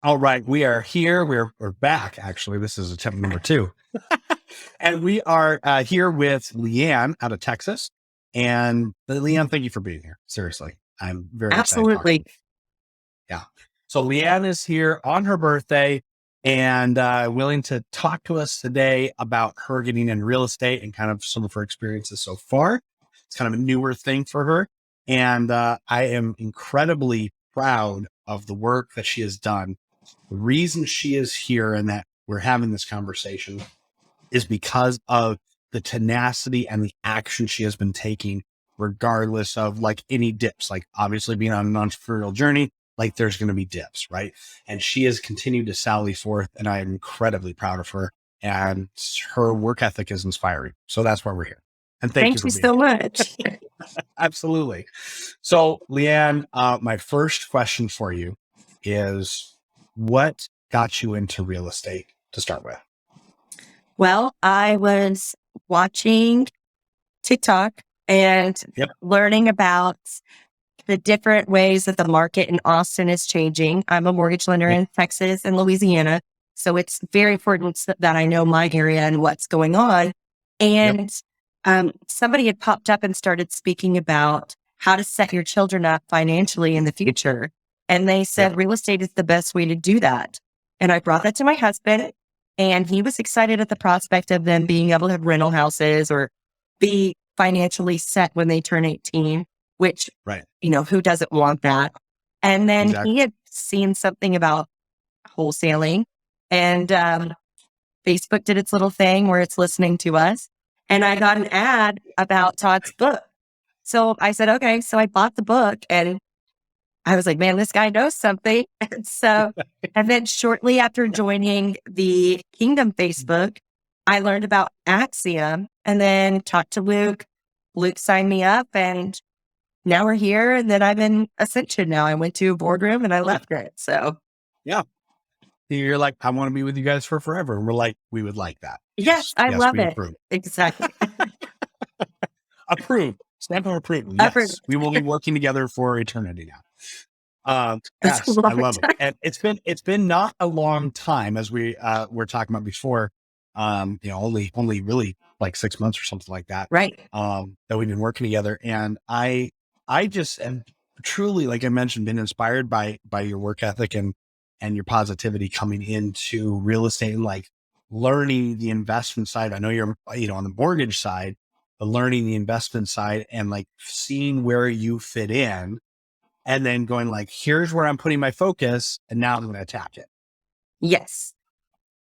All right, we are here. We're back. Actually, this is attempt number 2, and we are here with Leanne out of Texas. And Leanne, thank you for being here. Seriously, I'm very excited to talk to you. Absolutely. Yeah. So Leanne is here on her birthday and willing to talk to us today about her getting in real estate and kind of some of her experiences so far. It's kind of a newer thing for her, and I am incredibly proud of the work that she has done. The reason she is here and that we're having this conversation is because of the tenacity and the action she has been taking, regardless of like any dips. Like obviously being on an entrepreneurial journey, like there's going to be dips, right? And she has continued to sally forth, and I am incredibly proud of her. And her work ethic is inspiring. So that's why we're here. And thank you Thank for you being so here. much. Absolutely. So Leanne, my first question for you is, what got you into real estate to start with? Well, I was watching TikTok and Yep. learning about the different ways that the market in Austin is changing. I'm a mortgage lender in Texas and Louisiana, so it's very important that I know my area and what's going on. And somebody had popped up and started speaking about how to set your children up financially in the future. And they said real estate is the best way to do that. And I brought that to my husband, and he was excited at the prospect of them being able to have rental houses or be financially set when they turn 18, which, Right. who doesn't want that? And then Exactly. he had seen something about wholesaling, and Facebook did its little thing where it's listening to us. And I got an ad about Todd's book. So I said, okay. So I bought the book, and I was like, man, this guy knows something. And then shortly after joining the Kingdom Facebook, I learned about Axiom and then talked to Luke. Luke signed me up, and now we're here. And then I'm in Ascension now. I went to a boardroom and I left it. So Yeah. You're like, I want to be with you guys for forever. And we're like, we would like that. yes, I love we it. approve. Exactly. Approved. Stamp of approval. Approved. Yes. We will be working together for eternity now. That's a Yes, I long love time. it. And it's been not a long time, as we were talking about before. Only really like 6 months or something like that. Right. That we've been working together. And I just am truly, like I mentioned, been inspired by your work ethic and your positivity coming into real estate and like learning the investment side. I know you're, on the mortgage side, but learning the investment side and like seeing where you fit in, and then going like, here's where I'm putting my focus, and now I'm going to attack it. Yes.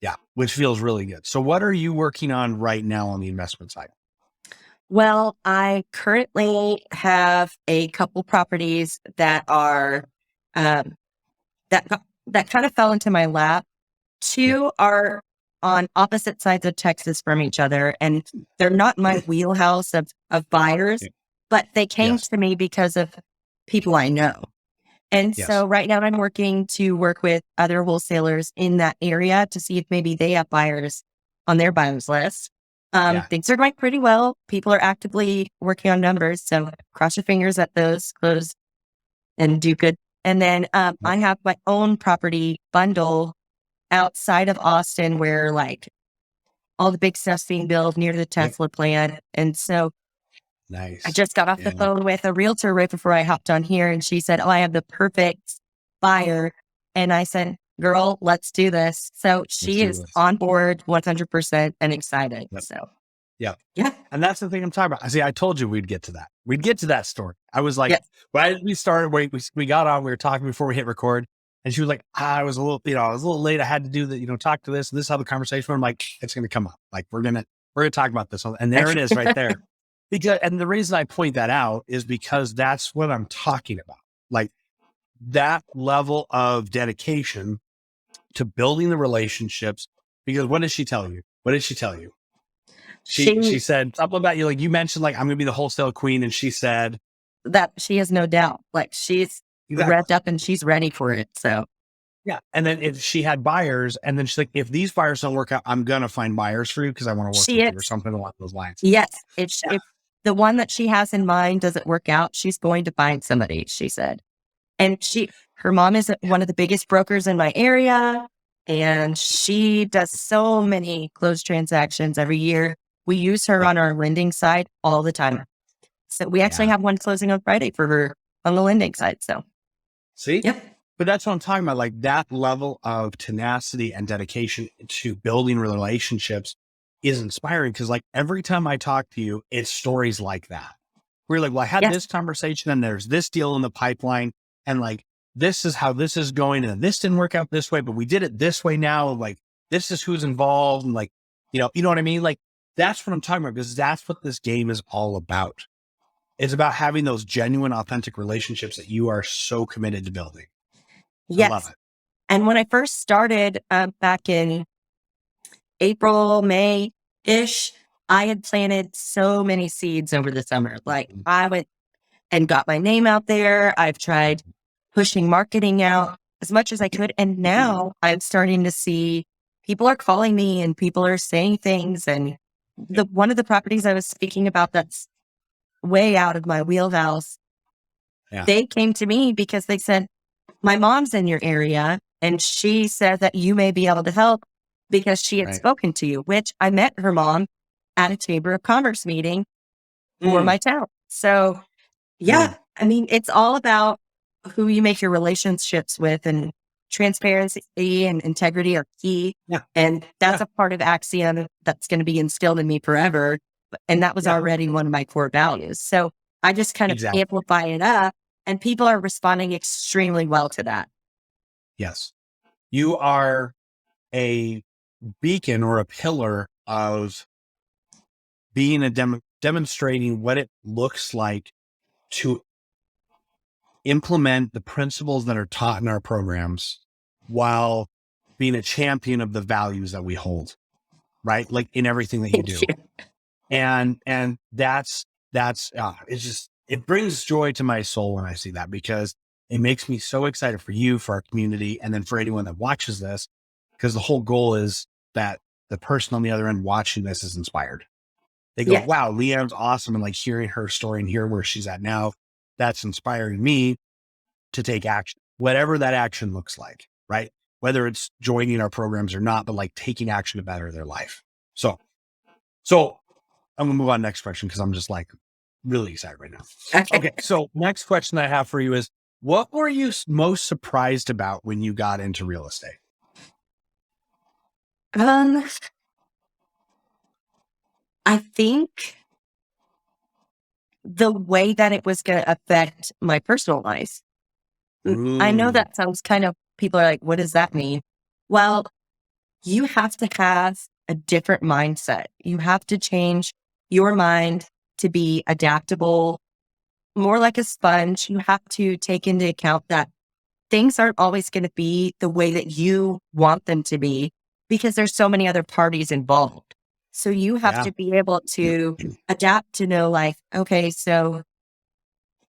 Yeah, which feels really good. So what are you working on right now on the investment side? Well, I currently have a couple properties that are um, that kind of fell into my lap. Two are on opposite sides of Texas from each other, and they're not my wheelhouse of buyers, but they came Yes. to me because of people I know. And Yes. so right now I'm working to work with other wholesalers in that area to see if maybe they have buyers on their buyers list. Things are going pretty well. People are actively working on numbers. So cross your fingers that those close and do good. And then I have my own property bundle outside of Austin where like all the big stuff's being built near the Tesla plant. And so Nice. I just got off the phone with a realtor right before I hopped on here, and she said, oh, I have the perfect buyer. And I said, girl, let's do this. So she is on board 100% and excited. So yeah. And that's the thing I'm talking about. I told you we'd get to that. We'd get to that story. I was like, right as we started, we got on, we were talking before we hit record. And she was like, I was a little late. I had to do the, talk to this. And this is how the conversation went. I'm like, it's going to come up. Like, we're going to talk about this. And there it is right there. And the reason I point that out is because that's what I'm talking about. Like that level of dedication to building the relationships. Because what did she tell you? She said something about you. Like you mentioned, like, I'm going to be the wholesale queen. And she said that she has no doubt. Like she's revved up and she's ready for it. So yeah. And then if she had buyers, and then she's like, if these buyers don't work out, I'm going to find buyers for you because I want to work with you or something along those lines. Yes. If the one that she has in mind doesn't work out, she's going to find somebody, she said. And Her mom is one of the biggest brokers in my area, and she does so many closed transactions every year. We use her on our lending side all the time. So we actually have one closing on Friday for her on the lending side. So, see, yep. But that's what I'm talking about. Like that level of tenacity and dedication to building relationships is inspiring, because like every time I talk to you, it's stories like that. We're like, well, I had this conversation and there's this deal in the pipeline, and like, this is how this is going. And this didn't work out this way, but we did it this way now. Like, this is who's involved. And like, you know what I mean? Like, that's what I'm talking about, because that's what this game is all about. It's about having those genuine, authentic relationships that you are so committed to building. Yes. I love it. And when I first started back in April, May-ish, I had planted so many seeds over the summer. Like I went and got my name out there. I've tried pushing marketing out as much as I could. And now I'm starting to see people are calling me and people are saying things. And one of the properties I was speaking about that's way out of my wheelhouse, they came to me because they said, my mom's in your area and she said that you may be able to help because she had spoken to you, which I met her mom at a Chamber of Commerce meeting for my town. So I mean, it's all about who you make your relationships with, and transparency and integrity are key. And that's a part of Axiom that's going to be instilled in me forever. And that was already one of my core values. So I just kind of amplify it up, and people are responding extremely well to that. Yes. You are a beacon or a pillar of being demonstrating what it looks like to implement the principles that are taught in our programs while being a champion of the values that we hold, right? Like in everything that you do. And that's it's just, it brings joy to my soul when I see that, because it makes me so excited for you, for our community, and then for anyone that watches this, because the whole goal is that the person on the other end watching this is inspired. They go, wow, Leanne's awesome. And like hearing her story and hear where she's at now, that's inspiring me to take action, whatever that action looks like, right? Whether it's joining our programs or not, but like taking action to better their life. So I'm gonna move on to the next question, because I'm just like really excited right now. Okay. So next question I have for you is, what were you most surprised about when you got into real estate? I think the way that it was going to affect my personal life. I know that sounds kind of, people are like, what does that mean? Well, you have to have a different mindset. You have to change your mind to be adaptable, more like a sponge. You have to take into account that things aren't always going to be the way that you want them to be, because there's so many other parties involved. So you have to be able to adapt to know, like, okay, so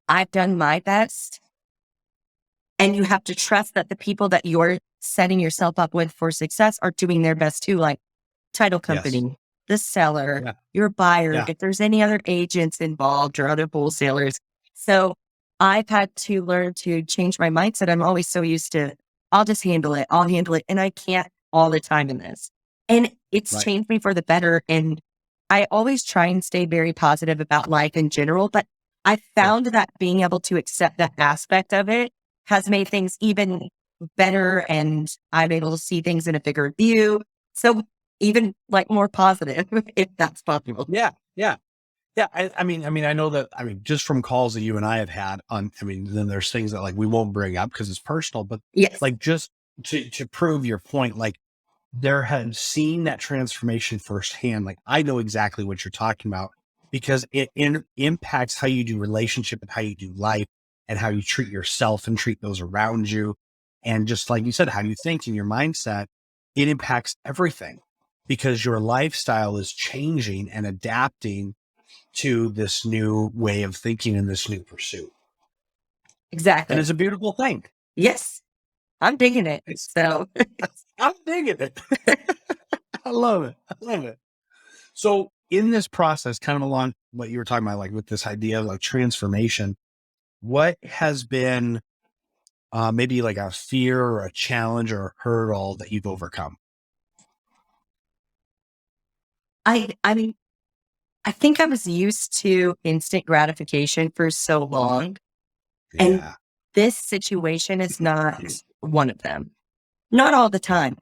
I've done my best. And you have to trust that the people that you're setting yourself up with for success are doing their best too, like title company, the seller, your buyer, if there's any other agents involved or other wholesalers. So I've had to learn to change my mindset. I'm always so used to, I'll just handle it. I'll handle it. And I can't all the time in this. And it's changed me for the better. And I always try and stay very positive about life in general. But I found that being able to accept that aspect of it has made things even better. And I'm able to see things in a bigger view. So even like more positive, if that's possible. Yeah. I mean, I know that, just from calls that you and I have had on, then there's things that like we won't bring up because it's personal, but like just to prove your point, like there had seen that transformation firsthand. Like I know exactly what you're talking about, because it impacts how you do relationship and how you do life and how you treat yourself and treat those around you. And just like you said, how you think and your mindset, it impacts everything, because your lifestyle is changing and adapting to this new way of thinking and this new pursuit. Exactly. And it's a beautiful thing. Yes. I'm digging it. So I'm digging it. I love it. So in this process, kind of along what you were talking about, like with this idea of like transformation, what has been maybe like a fear or a challenge or a hurdle that you've overcome? I mean, I think I was used to instant gratification for so long, and Yeah. this situation is not one of them. Not all the time.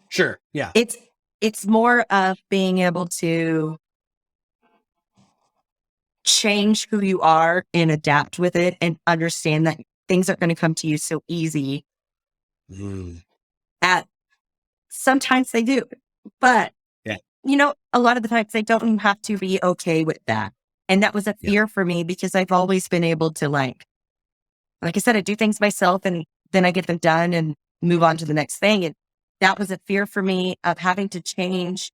Sure. Yeah. It's it's more of being able to change who you are and adapt with it and understand that things aren't going to come to you so easy. Mm, At sometimes they do, but yeah. a lot of the times they don't even have to be okay with that. And that was a Yeah. fear for me because I've always been able to like I said, I do things myself and then I get them done and move on to the next thing. And that was a fear for me of having to change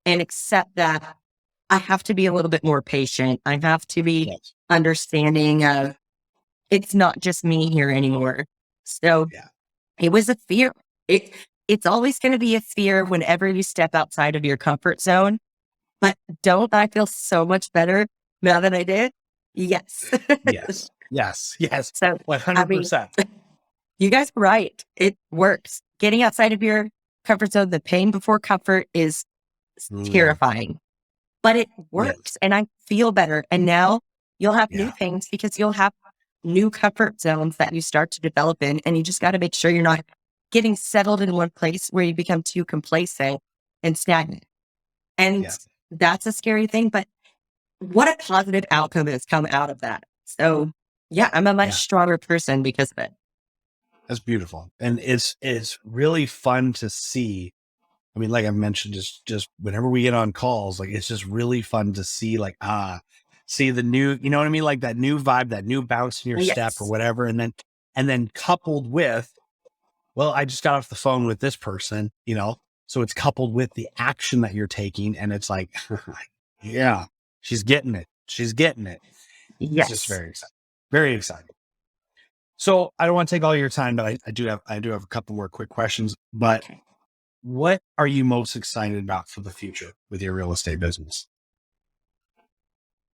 and accept that I have to be a little bit more patient. I have to be Yes. understanding of it's not just me here anymore. So Yeah. it was a fear. It's always going to be a fear whenever you step outside of your comfort zone. But don't I feel so much better now than I did? Yes. Yes. Yes. Yes. So, I mean, 100%. you guys are right. It works. Getting outside of your comfort zone, the pain before comfort is Mm, terrifying, but it yes. works and I feel better. And now you'll have new Yeah. things because you'll have new comfort zones that you start to develop in. And you just got to make sure you're not getting settled in one place where you become too complacent and stagnant. And Yes. that's a scary thing, but what a positive outcome has come out of that. So yeah, I'm a much Yeah. stronger person because of it. That's beautiful. And it's really fun to see. I mean, like I mentioned, just whenever we get on calls, like it's just really fun to see see the new, you know what I mean? Like that new vibe, that new bounce in your step or Yes. whatever. And then coupled with, well, I just got off the phone with this person, so it's coupled with the action that you're taking. And it's like, yeah, she's getting it. She's getting it. It's just Yes. very exciting. Very exciting. So I don't want to take all your time, but I do have a couple more quick questions. But Okay. what are you most excited about for the future with your real estate business?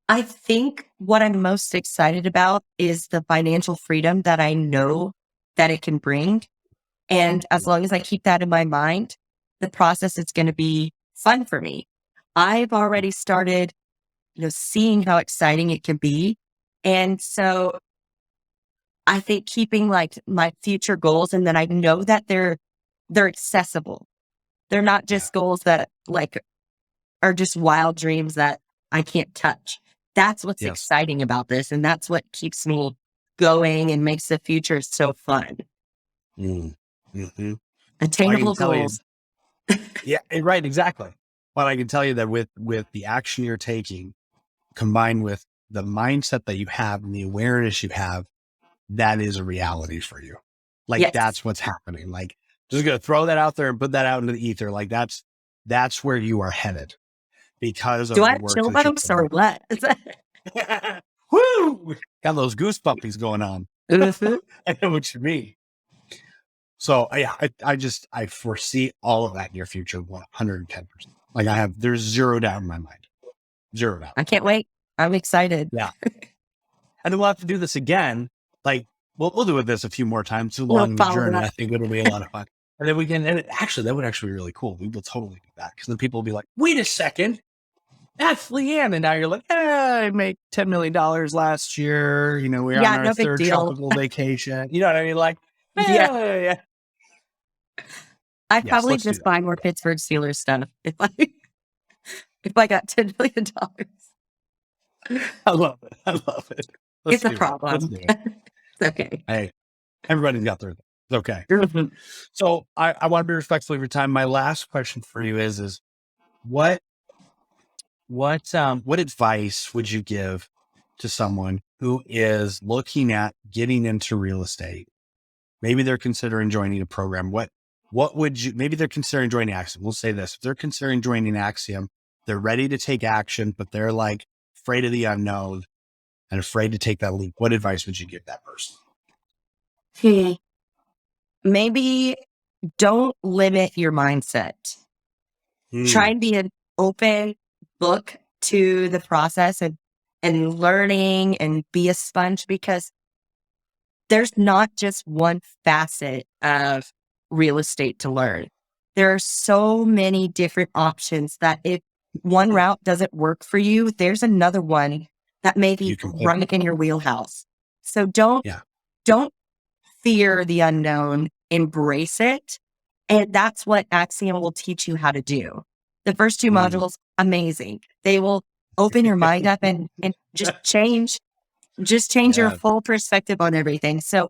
I think what I'm most excited about is the financial freedom that I know that it can bring. And as long as I keep that in my mind, the process is going to be fun for me. I've already started, seeing how exciting it can be. And so I think keeping like my future goals and then I know that they're accessible. They're not Yeah. just goals that like are just wild dreams that I can't touch. That's what's Yes. exciting about this. And that's what keeps me going and makes the future so fun. Mm. Hmm. I can Attainable tell you, goals. yeah, right, exactly. But I can tell you that with the action you're taking, combined with the mindset that you have and the awareness you have, that is a reality for you. Like Yes. that's what's happening. Like just gonna throw that out there and put that out into the ether. Like that's where you are headed because Do of I the have work chill that you're bumps putting or what? in. Woo! Got those goose puppies going on. Mhm. I know what you mean. So yeah, I foresee all of that in your future 110%. Like there's zero doubt in my mind. Zero doubt. I can't wait. I'm excited. Yeah. And then we'll have to do this again. Like we'll do this a few more times. Too We'll long of a follow journey. up. I think it'll be a lot of fun. And then that would actually be really cool. We will totally do that. Because then people will be like, wait a second, that's Leanne. And now you're like, I made $10 million last year. We're on Yeah, our no big third deal. tropical vacation. You know what I mean? Like, Yeah. yeah. I'd Yes, probably let's do just that. buy more Pittsburgh Steelers stuff if I got $10 million. I love it. I love it. Let's It's a do it. Let's problem. do it. It's okay. Hey, everybody's got their thing. It's okay. Mhm. So I want to be respectful of your time. My last question for you is what what advice would you give to someone who is looking at getting into real estate? Maybe they're considering joining a program. What would you, maybe they're considering joining Axiom. We'll say this. If they're considering joining Axiom, they're ready to take action, but they're like afraid of the unknown and afraid to take that leap. What advice would you give that person? Maybe don't limit your mindset. Try and be an open book to the process and learning and be a sponge because there's not just one facet of real estate to learn. There are so many different options that if one route doesn't work for you, there's another one that may be You can pick. right in your wheelhouse. So don't fear the unknown, embrace it. And that's what Axiom will teach you how to do. The first two modules, amazing. They will open your mind up and just change your full perspective on everything. So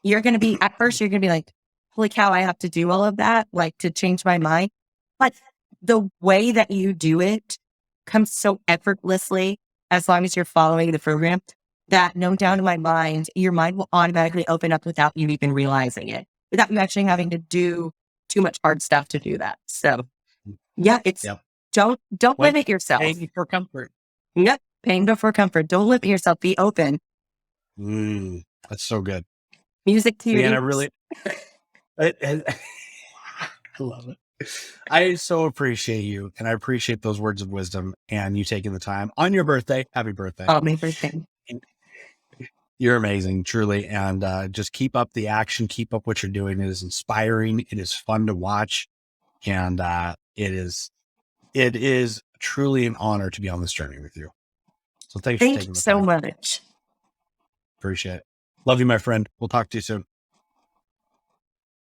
you're going to be, at first, you're going to be like, holy cow, I have to do all of that, like to change my mind. But the way that you do it comes so effortlessly as long as you're following the program that no doubt in my mind, your mind will automatically open up without you even realizing it, without you actually having to do too much hard stuff to do that. So yeah, it's don't limit yourself. Paying for comfort. Yep. Paying before comfort. Don't limit yourself. Be open. That's so good. Music to your ears. I really, I love it. I so appreciate you, and I appreciate those words of wisdom and you taking the time on your birthday. Happy birthday. Oh, my birthday. You're amazing, truly. And just keep up the action. Keep up what you're doing. It is inspiring. It is fun to watch. And it is truly an honor to be on this journey with you. So thank you so much. Appreciate it. Love you, my friend. We'll talk to you soon.